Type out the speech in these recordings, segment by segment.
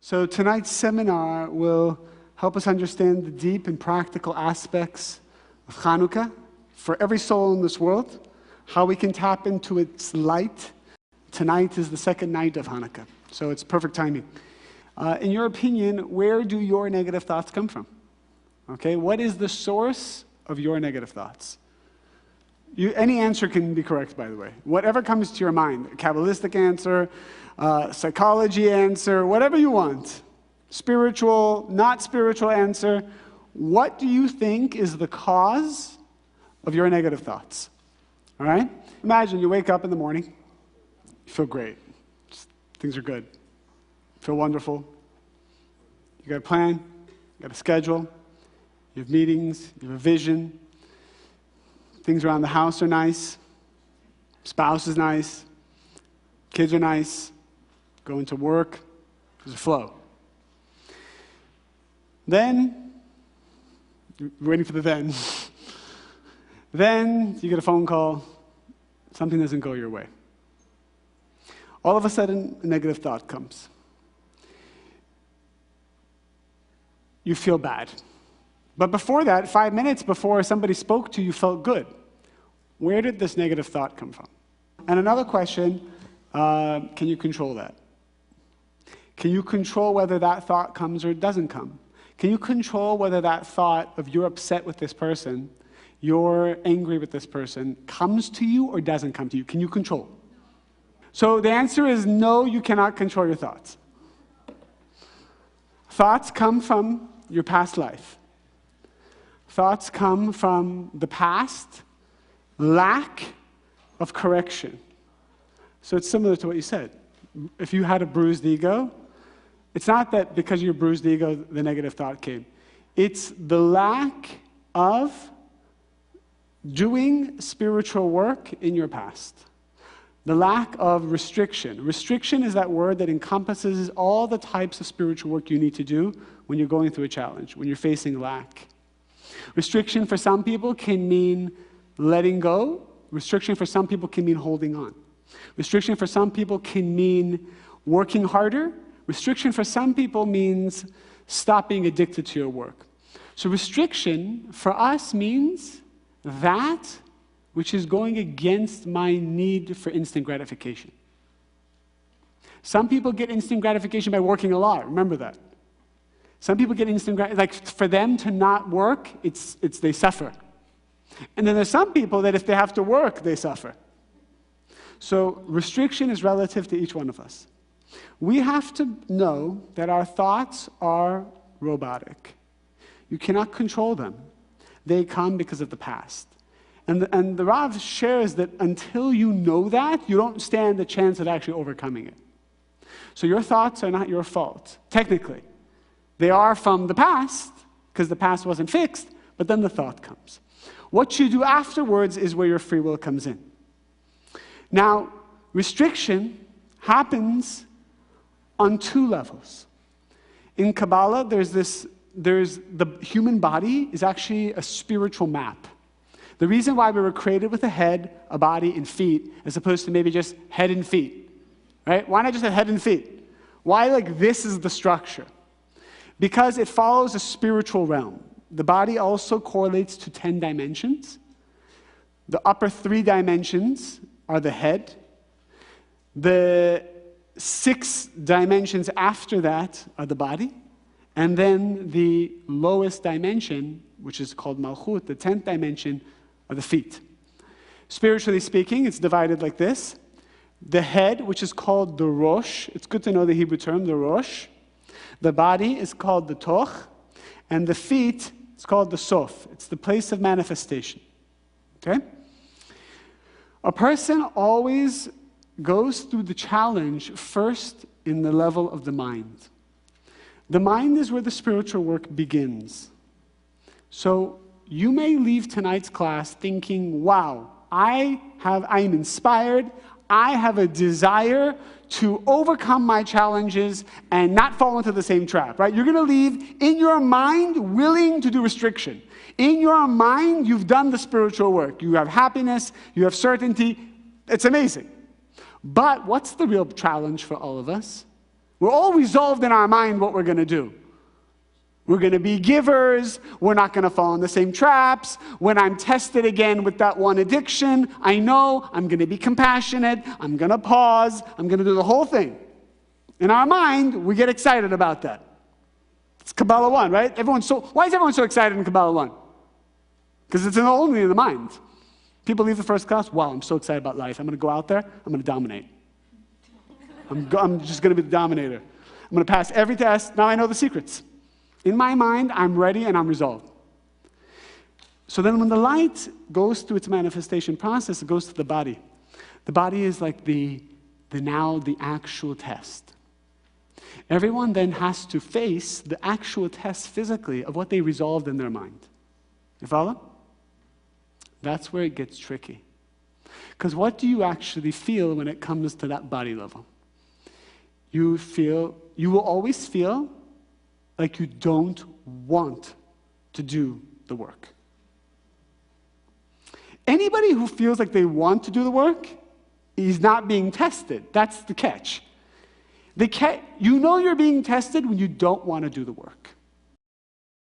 So tonight's seminar will help us understand the deep and practical aspects of Hanukkah for every soul in this world, how we can tap into its light. Tonight is the second night of Hanukkah, so it's perfect timing. In your opinion, where do your negative thoughts come from? Okay, what is the source of your negative thoughts? Any answer can be correct, by the way. Whatever comes to your mind, a Kabbalistic answer, psychology answer, whatever you want. Spiritual, not spiritual answer. What do you think is the cause of your negative thoughts? All right? Imagine you wake up in the morning, you feel great. Things are good. You feel wonderful. You got a plan, you got a schedule, you have meetings, you have a vision. Things around the house are nice. Spouse is nice. Kids are nice. Going to work. There's a flow. Then, you're waiting for the then. Then you get a phone call. Something doesn't go your way. All of a sudden, a negative thought comes. You feel bad. But before that, 5 minutes before somebody spoke to you, you felt good. Where did this negative thought come from? And another question, can you control that? Can you control whether that thought comes or doesn't come? Can you control whether that thought of you're upset with this person, you're angry with this person, comes to you or doesn't come to you? Can you control? So the answer is no, you cannot control your thoughts. Thoughts come from your past life. Thoughts come from the past, lack of correction. So it's similar to what you said. If you had a bruised ego, it's not that because of your bruised ego, the negative thought came. It's the lack of doing spiritual work in your past. The lack of restriction. Restriction is that word that encompasses all the types of spiritual work you need to do when you're going through a challenge, when you're facing lack. Restriction for some people can mean letting go. Restriction for some people can mean holding on. Restriction for some people can mean working harder. Restriction for some people means stop being addicted to your work. So restriction for us means that which is going against my need for instant gratification. Some people get instant gratification by working a lot. Remember that. Some people get instant gratification. Like for them to not work, it's they suffer. And then there's some people that if they have to work, they suffer. So restriction is relative to each one of us. We have to know that our thoughts are robotic. You cannot control them. They come because of the past. And the Rav shares that until you know that, you don't stand the chance of actually overcoming it. So your thoughts are not your fault, technically. They are from the past, because the past wasn't fixed, but then the thought comes. What you do afterwards is where your free will comes in. Now, restriction happens on two levels. In Kabbalah, there's the human body is actually a spiritual map. The reason why we were created with a head, a body, and feet, as opposed to maybe just head and feet, right? Why not just have head and feet? Why like this is the structure? Because it follows a spiritual realm. The body also correlates to 10 dimensions. The upper 3 dimensions are the head. The 6 dimensions after that are the body. And then the lowest dimension, which is called Malchut, the 10th dimension, are the feet. Spiritually speaking, it's divided like this. The head, which is called the Rosh, it's good to know the Hebrew term, the Rosh. The body is called the Toch, and the feet is called the Sof. It's the place of manifestation. Okay? A person always goes through the challenge first in the level of the mind. The mind is where the spiritual work begins. So you may leave tonight's class thinking, wow, I'm inspired, I have a desire to overcome my challenges and not fall into the same trap, right? You're going to leave in your mind willing to do restriction. In your mind, you've done the spiritual work. You have happiness, you have certainty. It's amazing. But what's the real challenge for all of us? We're all resolved in our mind what we're going to do. We're going to be givers. We're not going to fall in the same traps. When I'm tested again with that one addiction, I know I'm going to be compassionate. I'm going to pause. I'm going to do the whole thing. In our mind, we get excited about that. It's Kabbalah 1, right? Why is everyone so excited in Kabbalah 1? Because it's only in the mind. People leave the first class, wow, I'm so excited about life. I'm going to go out there, I'm going to dominate. I'm just going to be the dominator. I'm going to pass every test. Now I know the secrets. In my mind, I'm ready and I'm resolved. So then when the light goes through its manifestation process, it goes to the body. The body is like the actual test. Everyone then has to face the actual test physically of what they resolved in their mind. You follow? That's where it gets tricky. Because what do you actually feel when it comes to that body level? You will always feel like you don't want to do the work. Anybody who feels like they want to do the work is not being tested. That's the catch. You know you're being tested when you don't want to do the work.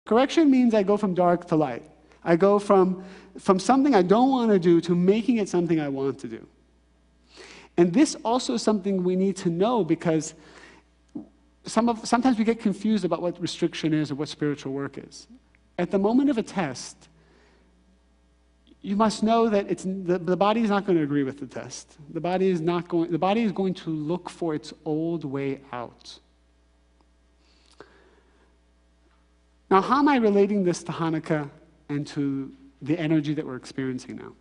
Correction means I go from dark to light. I go from something I don't want to do to making it something I want to do. And this also is something we need to know, because sometimes we get confused about what restriction is or what spiritual work is. At the moment of a test, you must know that the body is not going to agree with the test. The body is going to look for its old way out. Now, how am I relating this to Hanukkah and to the energy that we're experiencing now?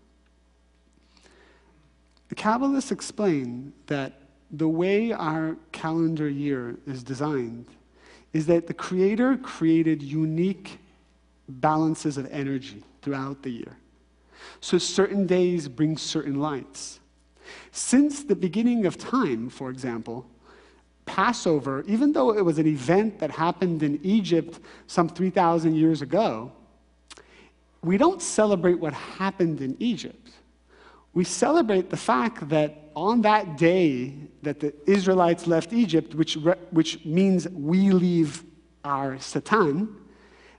The Kabbalists explain that the way our calendar year is designed is that the Creator created unique balances of energy throughout the year. So certain days bring certain lights. Since the beginning of time, for example, Passover, even though it was an event that happened in Egypt some 3,000 years ago, we don't celebrate what happened in Egypt. We celebrate the fact that on that day that the Israelites left Egypt, which means we leave our Satan,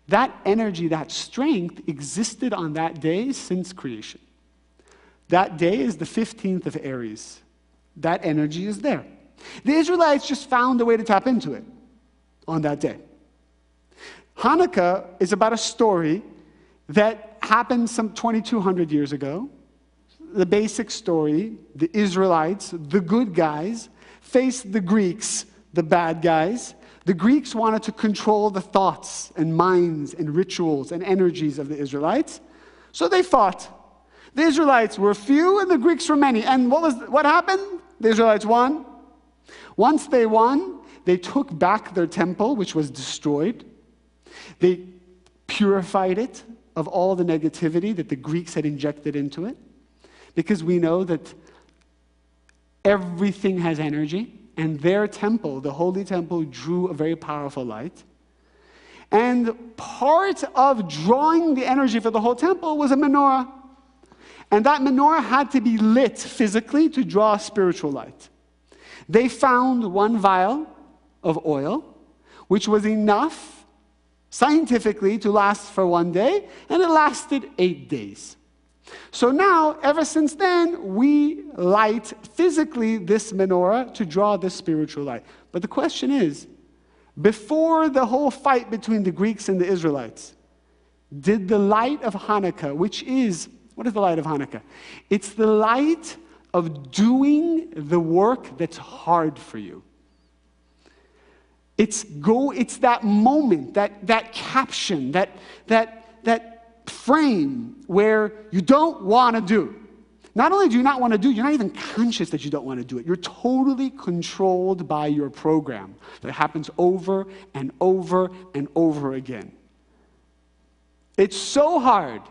that energy, that strength existed on that day since creation. That day is the 15th of Aries. That energy is there. The Israelites just found a way to tap into it on that day. Hanukkah is about a story that happened some 2,200 years ago. The basic story, the Israelites, the good guys, faced the Greeks, the bad guys. The Greeks wanted to control the thoughts and minds and rituals and energies of the Israelites, so they fought. The Israelites were few and the Greeks were many. And what happened? The Israelites won. Once they won, they took back their temple, which was destroyed. They purified it of all the negativity that the Greeks had injected into it, because we know that everything has energy, and their temple, the holy temple, drew a very powerful light. And part of drawing the energy for the whole temple was a menorah. And that menorah had to be lit physically to draw spiritual light. They found one vial of oil, which was enough scientifically to last for one day, and it lasted 8 days. So now, ever since then, we light physically this menorah to draw this spiritual light. But the question is, before the whole fight between the Greeks and the Israelites, did the light of Hanukkah, what is the light of Hanukkah? It's the light of doing the work that's hard for you. It's that moment, that caption, that frame where you don't want to do. Not only do you not want to do, you're not even conscious that you don't want to do it. You're totally controlled by your program that happens over and over and over again. It's so hard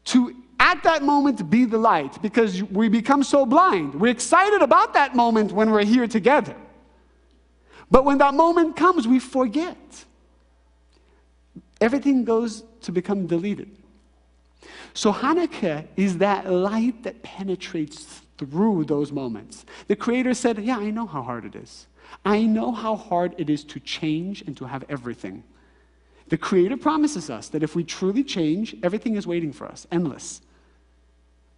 to, at that moment, be the light, because we become so blind. We're excited about that moment when we're here together. But when that moment comes, we forget. Everything goes to become deleted. So Hanukkah is that light that penetrates through those moments. The Creator said, yeah, I know how hard it is. I know how hard it is to change and to have everything. The Creator promises us that if we truly change, everything is waiting for us, endless.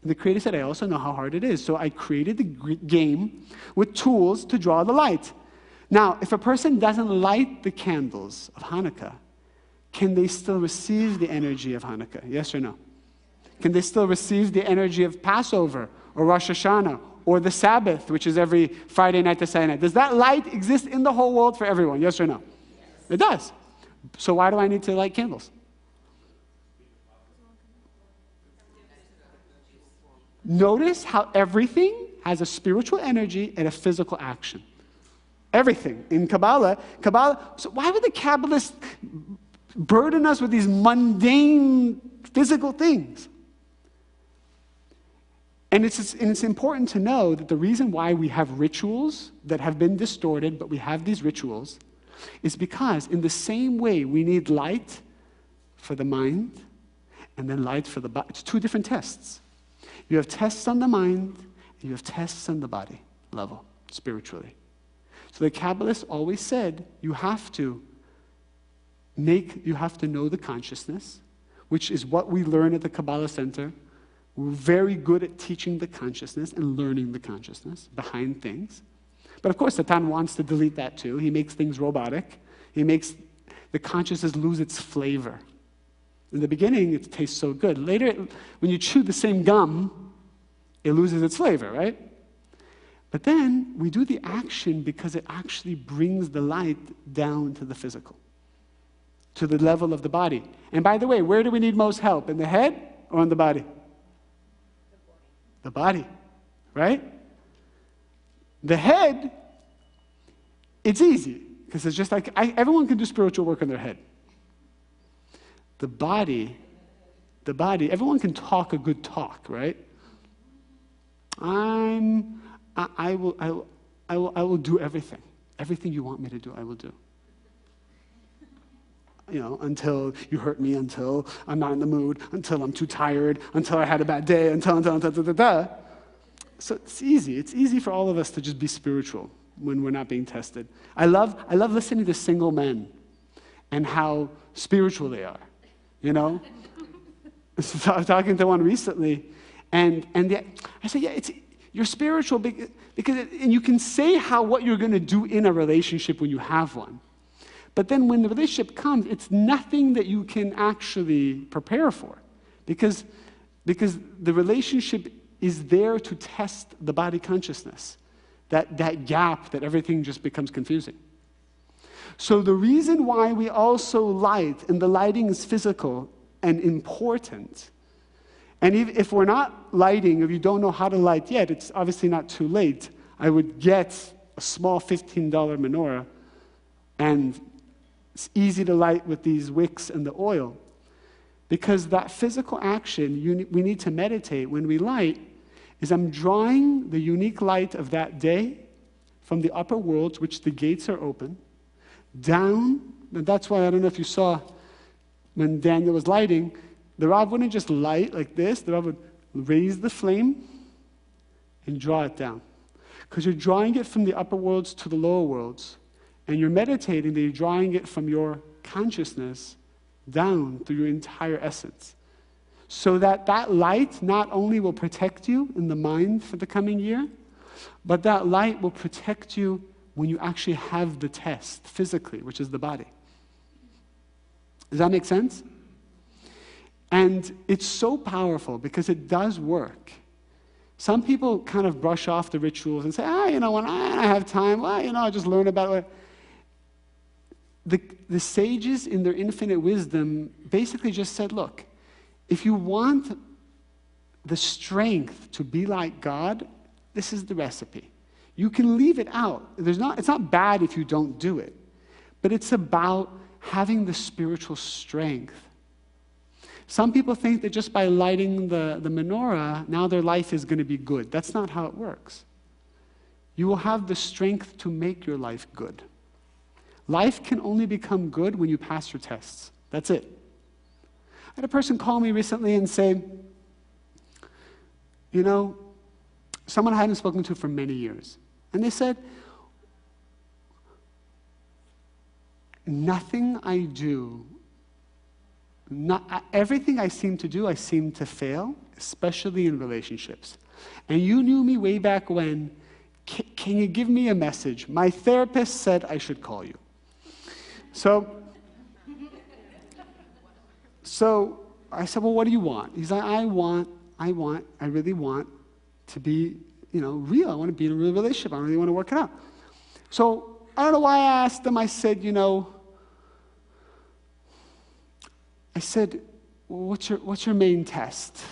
And the Creator said, I also know how hard it is. So I created the game with tools to draw the light. Now, if a person doesn't light the candles of Hanukkah, can they still receive the energy of Hanukkah? Yes or no? Can they still receive the energy of Passover or Rosh Hashanah or the Sabbath, which is every Friday night to Saturday night? Does that light exist in the whole world for everyone? Yes or no? Yes. It does. So why do I need to light candles? Notice how everything has a spiritual energy and a physical action. Everything. In Kabbalah, so why would the Kabbalists burden us with these mundane physical things? And it's important to know that the reason why we have rituals that have been distorted, but we have these rituals, is because in the same way we need light for the mind and then light for the body. It's two different tests. You have tests on the mind and you have tests on the body level, spiritually. So the Kabbalists always said you have to know the consciousness, which is what we learn at the Kabbalah Center. We're very good at teaching the consciousness and learning the consciousness behind things. But of course, Satan wants to delete that too. He makes things robotic. He makes the consciousness lose its flavor. In the beginning, it tastes so good. Later, when you chew the same gum, it loses its flavor, right? But then we do the action because it actually brings the light down to the physical, to the level of the body. And by the way, where do we need most help? In the head or in the body? The body, right? The head, it's easy because it's just like everyone can do spiritual work in their head. The body, everyone can talk a good talk, right? I will do everything. Everything you want me to do, I will do. You know, until you hurt me, until I'm not in the mood, until I'm too tired, until I had a bad day, until. So it's easy. It's easy for all of us to just be spiritual when we're not being tested. I love listening to single men and how spiritual they are. You know, so I was talking to one recently, and I said, yeah, you're spiritual because and you can say what you're going to do in a relationship when you have one. But then when the relationship comes, it's nothing that you can actually prepare for because the relationship is there to test the body consciousness, that gap that everything just becomes confusing. So the reason why we also light, and the lighting is physical and important, and if we're not lighting, if you don't know how to light yet, it's obviously not too late. I would get a small $15 menorah, and it's easy to light with these wicks and the oil. Because that physical action, we need to meditate when we light, is I'm drawing the unique light of that day from the upper worlds, which the gates are open, down. And that's why, I don't know if you saw when Daniel was lighting, the Rav wouldn't just light like this. The Rav would raise the flame and draw it down. Because you're drawing it from the upper worlds to the lower worlds. And you're meditating that you're drawing it from your consciousness down through your entire essence. So that light not only will protect you in the mind for the coming year, but that light will protect you when you actually have the test physically, which is the body. Does that make sense? And it's so powerful because it does work. Some people kind of brush off the rituals and say, when I have time, I'll just learn about it. The sages in their infinite wisdom basically just said, look, if you want the strength to be like God, this is the recipe. You can leave it out. It's not bad if you don't do it, but it's about having the spiritual strength. Some people think that just by lighting the menorah, now their life is going to be good. That's not how it works. You will have the strength to make your life good. Life can only become good when you pass your tests. That's it. I had a person call me recently and say, someone I hadn't spoken to for many years. And they said, nothing I do, everything I seem to do, I seem to fail, especially in relationships. And you knew me way back when. Can you give me a message? My therapist said I should call you. So I said, well, what do you want? He's like, I really want to be, real. I want to be in a real relationship. I really want to work it out. So I don't know why I asked him. I said, well, what's your main test?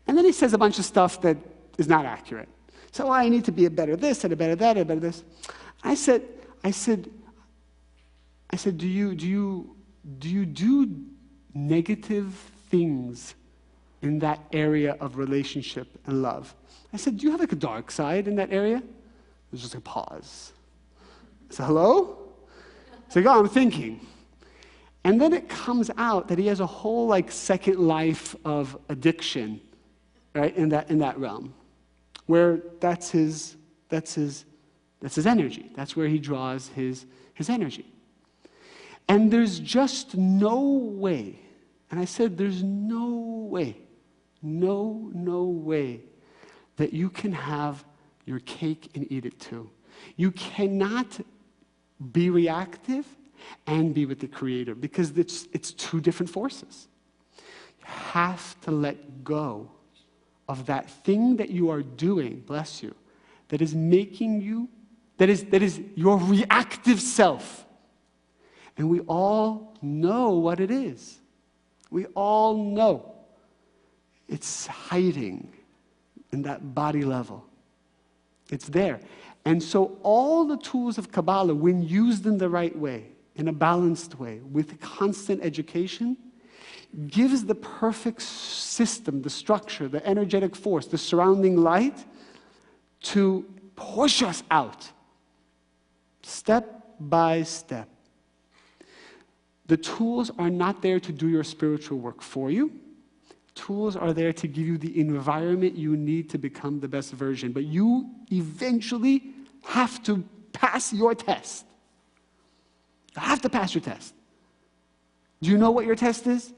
And then he says a bunch of stuff that is not accurate. So, well, I need to be a better this and a better that and a better this. I said, do you do negative things in that area of relationship and love? I said, do you have like a dark side in that area? There's just a pause. I said, hello? He's like, oh, I'm thinking. And then it comes out that he has a whole second life of addiction, right, in that realm, where that's his energy. That's where he draws his energy. And there's just no way, and I said there's no way that you can have your cake and eat it too. You cannot be reactive and be with the Creator, because it's two different forces. You have to let go of that thing that you are doing, bless you, that is making you, that is your reactive self. And we all know what it is. We all know. It's hiding in that body level. It's there. And so all the tools of Kabbalah, when used in the right way, in a balanced way, with constant education, gives the perfect system, the structure, the energetic force, the surrounding light to push us out, step by step. The tools are not there to do your spiritual work for you. Tools are there to give you the environment you need to become the best version. But you eventually have to pass your test. You have to pass your test. Do you know what your test is?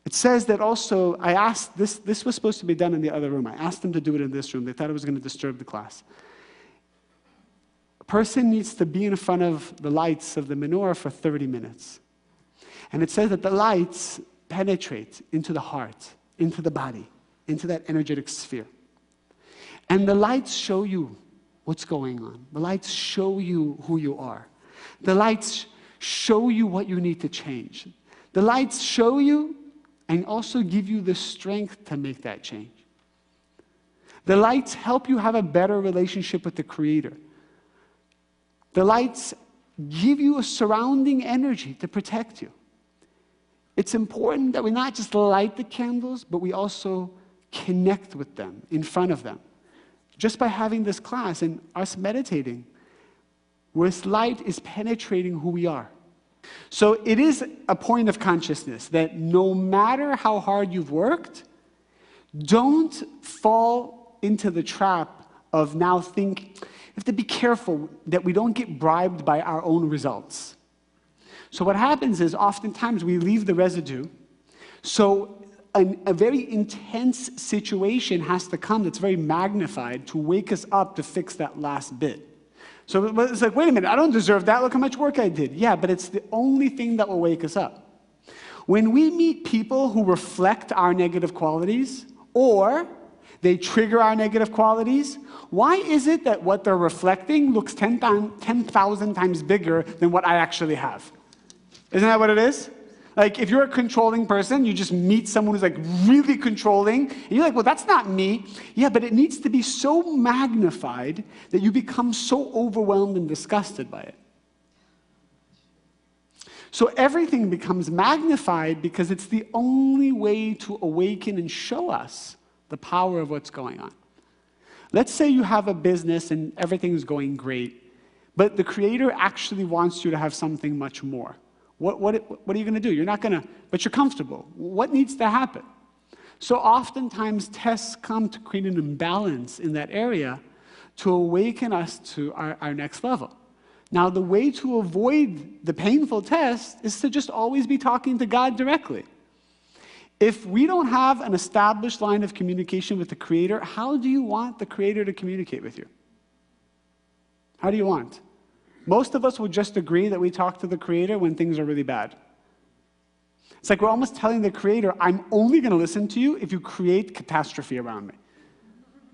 It says that also, I asked, this was supposed to be done in the other room. I asked them to do it in this room. They thought it was going to disturb the class. A person needs to be in front of the lights of the menorah for 30 minutes. And it says that the lights penetrate into the heart, into the body, into that energetic sphere. And the lights show you what's going on. The lights show you who you are. The lights show you what you need to change. The lights show you and also give you the strength to make that change. The lights help you have a better relationship with the Creator. The lights give you a surrounding energy to protect you. It's important that we not just light the candles, but we also connect with them, in front of them. Just by having this class and us meditating, where this light is penetrating who we are. So it is a point of consciousness that no matter how hard you've worked, don't fall into the trap of now think. We have to be careful that we don't get bribed by our own results. So what happens is oftentimes we leave the residue. So a very intense situation has to come that's very magnified to wake us up to fix that last bit. So it's like, wait a minute, I don't deserve that. Look how much work I did. Yeah, but it's the only thing that will wake us up. When we meet people who reflect our negative qualities, or they trigger our negative qualities, why is it that what they're reflecting looks 10,000 times bigger than what I actually have? Isn't that what it is? Like, if you're a controlling person, you just meet someone who's really controlling, and you're like, well, that's not me. Yeah, but it needs to be so magnified that you become so overwhelmed and disgusted by it. So everything becomes magnified because it's the only way to awaken and show us the power of what's going on. Let's say you have a business and everything's going great, but the Creator actually wants you to have something much more. What are you going to do? You're not going to, but you're comfortable. What needs to happen? So oftentimes tests come to create an imbalance in that area to awaken us to our next level. Now, the way to avoid the painful test is to just always be talking to God directly. If we don't have an established line of communication with the Creator, how do you want the Creator to communicate with you? How do you want? Most of us will just agree that we talk to the Creator when things are really bad. It's like we're almost telling the Creator, I'm only going to listen to you if you create catastrophe around me.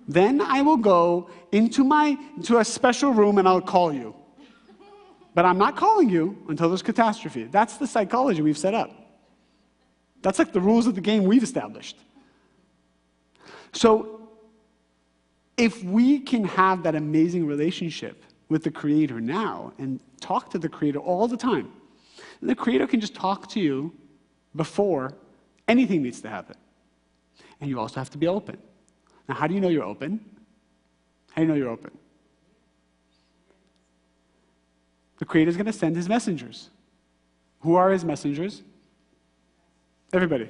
Then I will go into a special room and I'll call you. But I'm not calling you until there's catastrophe. That's the psychology we've set up. That's like the rules of the game we've established. So, if we can have that amazing relationship with the Creator now and talk to the Creator all the time, then the Creator can just talk to you before anything needs to happen. And you also have to be open. Now, how do you know you're open? How do you know you're open? The Creator is going to send His messengers. Who are His messengers? Everybody.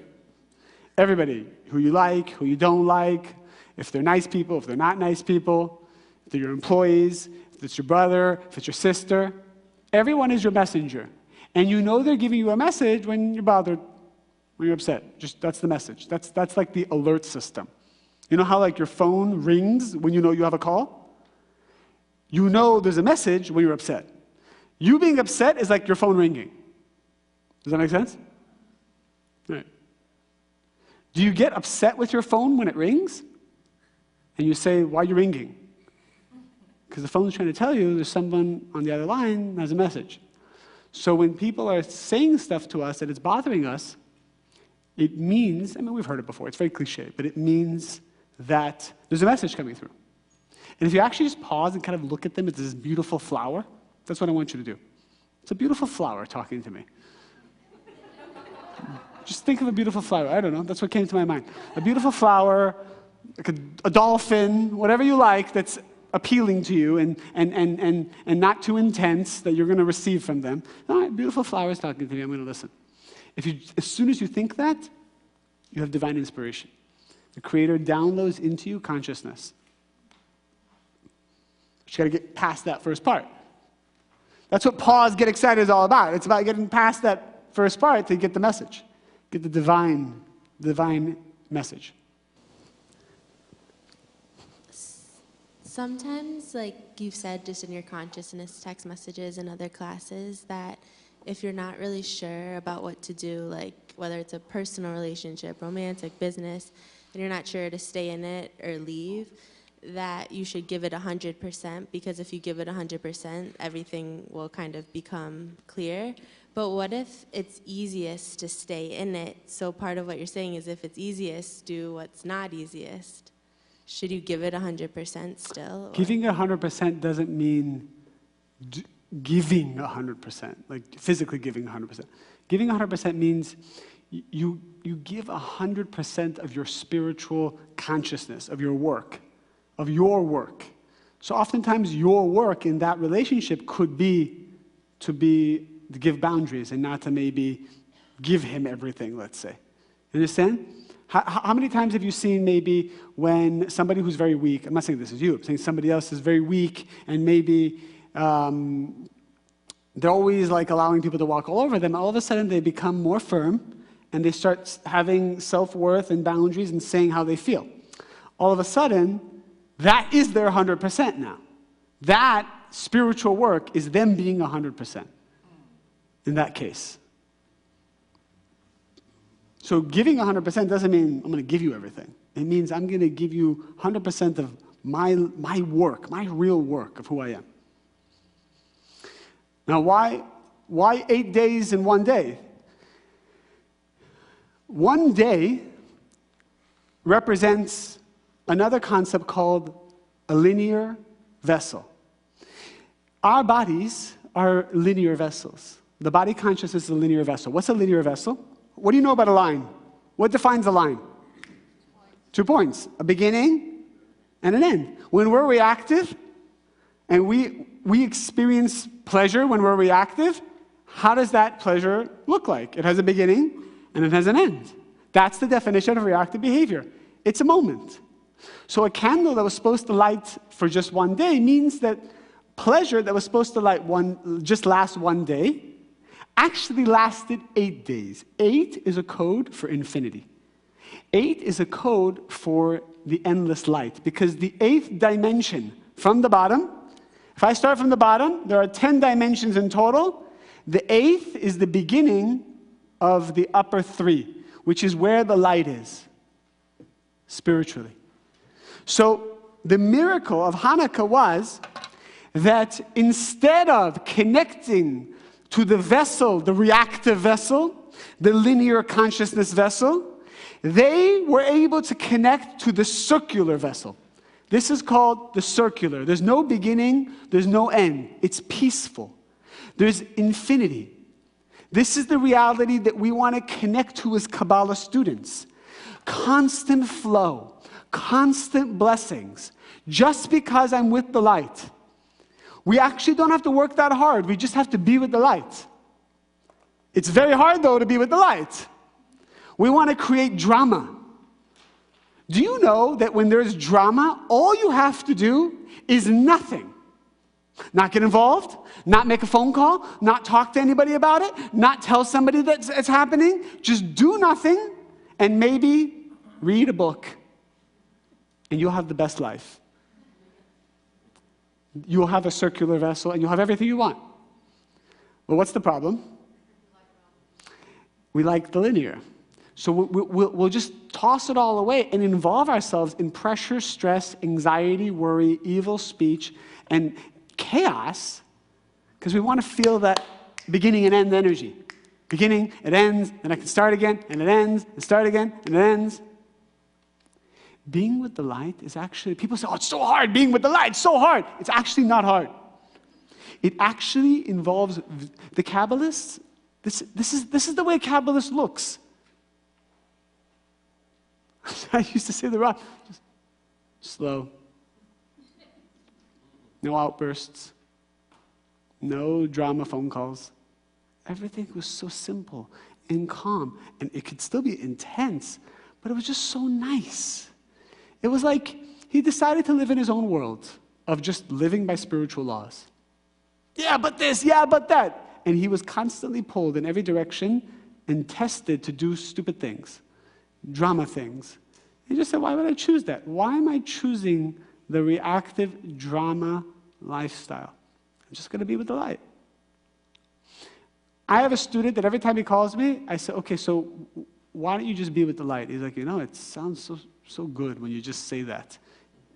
Everybody. Who you like, who you don't like, if they're nice people, if they're not nice people, if they're your employees, if it's your brother, if it's your sister. Everyone is your messenger. And you know they're giving you a message when you're bothered, when you're upset. Just that's the message. That's like the alert system. You know how like your phone rings when you know you have a call? You know there's a message when you're upset. You being upset is like your phone ringing. Does that make sense? All right. Do you get upset with your phone when it rings? And you say, why are you ringing? Because the phone's trying to tell you there's someone on the other line that has a message. So when people are saying stuff to us that it's bothering us, it means, I mean, we've heard it before, it's very cliche, but it means that there's a message coming through. And if you actually just pause and kind of look at them, it's this beautiful flower. That's what I want you to do. It's a beautiful flower talking to me. Just think of a beautiful flower. I don't know. That's what came to my mind. A beautiful flower, like a dolphin, whatever you like that's appealing to you and not too intense that you're going to receive from them. All right, beautiful flowers talking to me. I'm going to listen. As soon as you think that, you have divine inspiration. The Creator downloads into you consciousness. You got to get past that first part. That's what pause, get excited is all about. It's about getting past that first part to get the message. Get the divine message. Sometimes, like you've said just in your consciousness text messages and other classes, that if you're not really sure about what to do, like whether it's a personal relationship, romantic, business, and you're not sure to stay in it or leave, that you should give it 100%, because if you give it 100%, everything will kind of become clear. But what if it's easiest to stay in it? So part of what you're saying is if it's easiest, do what's not easiest. Should you give it 100% still? Or? Giving 100% doesn't mean giving 100%, like physically giving 100%. Giving 100% means you give 100% of your spiritual consciousness, of your work. So oftentimes your work in that relationship could be to give boundaries and not to maybe give him everything, let's say. You understand? How many times have you seen maybe when somebody who's very weak, I'm not saying this is you, I'm saying somebody else is very weak and maybe they're always like allowing people to walk all over them, all of a sudden they become more firm and they start having self-worth and boundaries and saying how they feel. All of a sudden, that is their 100% now. That spiritual work is them being 100% in that case. So giving 100% doesn't mean I'm going to give you everything. It means I'm going to give you 100% of my work, my real work of who I am. Now, why 8 days in 1 day? 1 day represents another concept called a linear vessel. Our bodies are linear vessels. The body consciousness is a linear vessel. What's a linear vessel? What do you know about a line? What defines a line? 2 points. A beginning and an end. When we're reactive and we experience pleasure when we're reactive, how does that pleasure look like? It has a beginning and it has an end. That's the definition of reactive behavior. It's a moment. So a candle that was supposed to light for just one day means that pleasure that was supposed to just last one day actually lasted 8 days. 8 is a code for infinity. 8 is a code for the endless light, because the 8th dimension from the bottom, if I start from the bottom, there are 10 dimensions in total. The 8th is the beginning of the upper 3, which is where the light is, spiritually. So the miracle of Hanukkah was that instead of connecting to the vessel, the reactive vessel, the linear consciousness vessel, they were able to connect to the circular vessel. This is called the circular. There's no beginning, there's no end. It's peaceful. There's infinity. This is the reality that we want to connect to as Kabbalah students. Constant flow, constant blessings. Just because I'm with the light. We actually don't have to work that hard. We just have to be with the light. It's very hard, though, to be with the light. We want to create drama. Do you know that when there's drama, all you have to do is nothing? Not get involved, not make a phone call, not talk to anybody about it, not tell somebody that it's happening. Just do nothing and maybe read a book. And you'll have the best life. You'll have a circular vessel and you'll have everything you want. Well, what's the problem? We like the linear. So we'll just toss it all away and involve ourselves in pressure, stress, anxiety, worry, evil speech, and chaos, because we want to feel that beginning and end energy. Beginning, it ends, and I can start again, and it ends, and start again, and it ends. Being with the light is actually, people say, oh, it's so hard, being with the light, it's so hard. It's actually not hard. It actually involves, the Kabbalists, this is the way Kabbalist looks. I used to say the rock, just slow. No outbursts. No drama phone calls. Everything was so simple and calm. And it could still be intense, but it was just so nice. It was like he decided to live in his own world of just living by spiritual laws. Yeah, but this, yeah, but that. And he was constantly pulled in every direction and tested to do stupid things, drama things. He just said, why would I choose that? Why am I choosing the reactive drama lifestyle? I'm just going to be with the light. I have a student that every time he calls me, I say, okay, so why don't you just be with the light? He's like, it sounds so good when you just say that.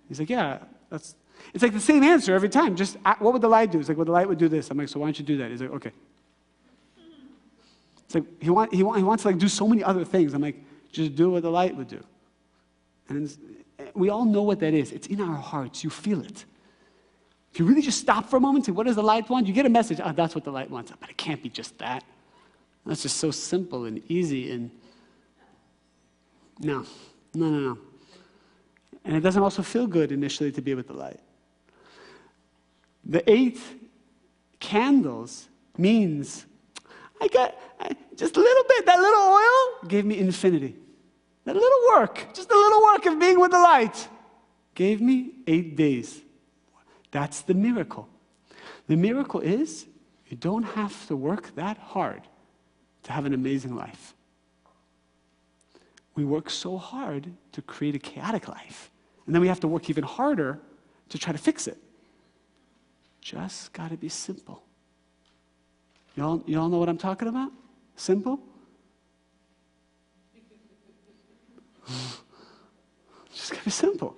He's like, yeah, it's like the same answer every time. Just, what would the light do? He's like, well, the light would do this. I'm like, so why don't you do that? He's like, okay. It's like, he wants to do so many other things. I'm like, just do what the light would do. And we all know what that is. It's in our hearts. You feel it. If you really just stop for a moment and say, what does the light want? You get a message, that's what the light wants. But it can't be just that. That's just so simple and easy. And no. And it doesn't also feel good initially to be with the light. The 8 candles means, I got just a little bit, that little oil gave me infinity. That little work, just a little work of being with the light, gave me 8 days. That's the miracle. The miracle is you don't have to work that hard to have an amazing life. We work so hard to create a chaotic life. And then we have to work even harder to try to fix it. Just got to be simple. Y'all know what I'm talking about? Simple? Just got to be simple.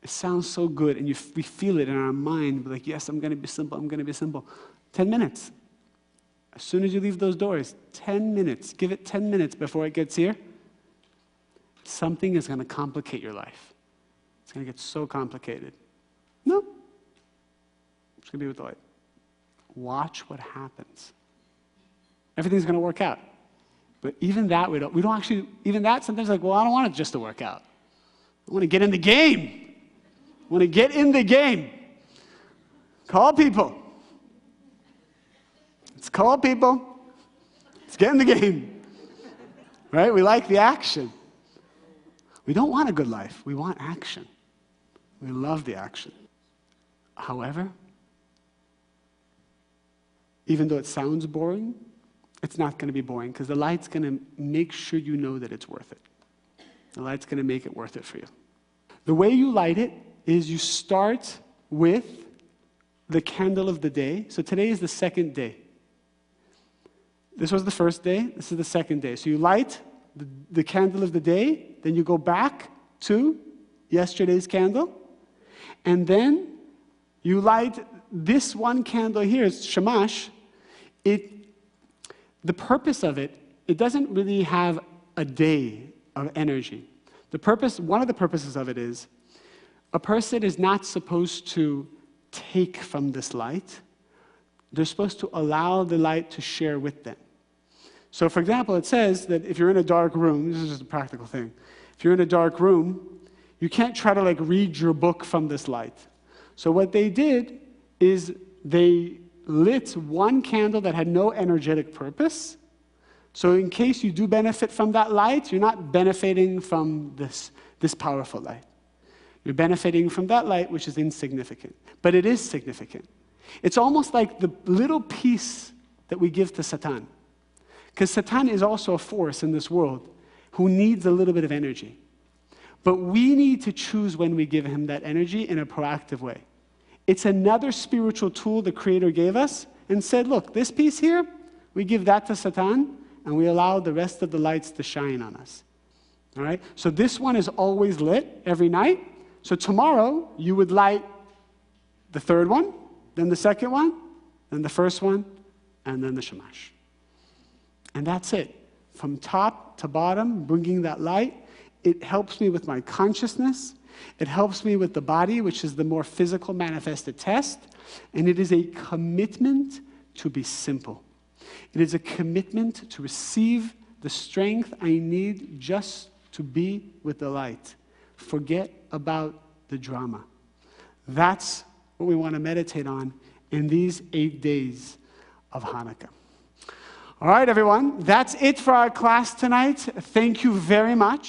It sounds so good, and we feel it in our mind. We're like, yes, I'm going to be simple, I'm going to be simple. 10 minutes. As soon as you leave those doors, 10 minutes. Give it 10 minutes before it gets here. Something is going to complicate your life. It's going to get so complicated. No. Just going to be with the light. Watch what happens. Everything's going to work out. But even that, we don't actually, even that sometimes well, I don't want it just to work out. I want to get in the game. I want to get in the game. Call people. Let's call people. Let's get in the game. Right? We like the action. We don't want a good life. We want action. We love the action. However, even though it sounds boring, it's not going to be boring because the light's going to make sure you know that it's worth it. The light's going to make it worth it for you. The way you light it is you start with the candle of the day. So today is the second day. This was the first day. This is the second day. So you light the candle of the day. Then you go back to yesterday's candle. And then you light this one candle here. It's shamash. The purpose of it, it doesn't really have a day of energy. One of the purposes of it is, a person is not supposed to take from this light. They're supposed to allow the light to share with them. So, for example, it says that if you're in a dark room, this is just a practical thing. If you're in a dark room, you can't try to read your book from this light. So what they did is they lit one candle that had no energetic purpose. So in case you do benefit from that light, you're not benefiting from this powerful light. You're benefiting from that light, which is insignificant. But it is significant. It's almost like the little piece that we give to Satan. Because Satan is also a force in this world who needs a little bit of energy. But we need to choose when we give him that energy in a proactive way. It's another spiritual tool the Creator gave us and said, look, this piece here, we give that to Satan, and we allow the rest of the lights to shine on us. All right? So this one is always lit every night. So tomorrow, you would light the third one, then the second one, then the first one, and then the shamash. And that's it. From top to bottom, bringing that light, it helps me with my consciousness. It helps me with the body, which is the more physical manifested test. And it is a commitment to be simple. It is a commitment to receive the strength I need just to be with the light. Forget about the drama. That's what we want to meditate on in these 8 days of Hanukkah. All right, everyone, that's it for our class tonight. Thank you very much.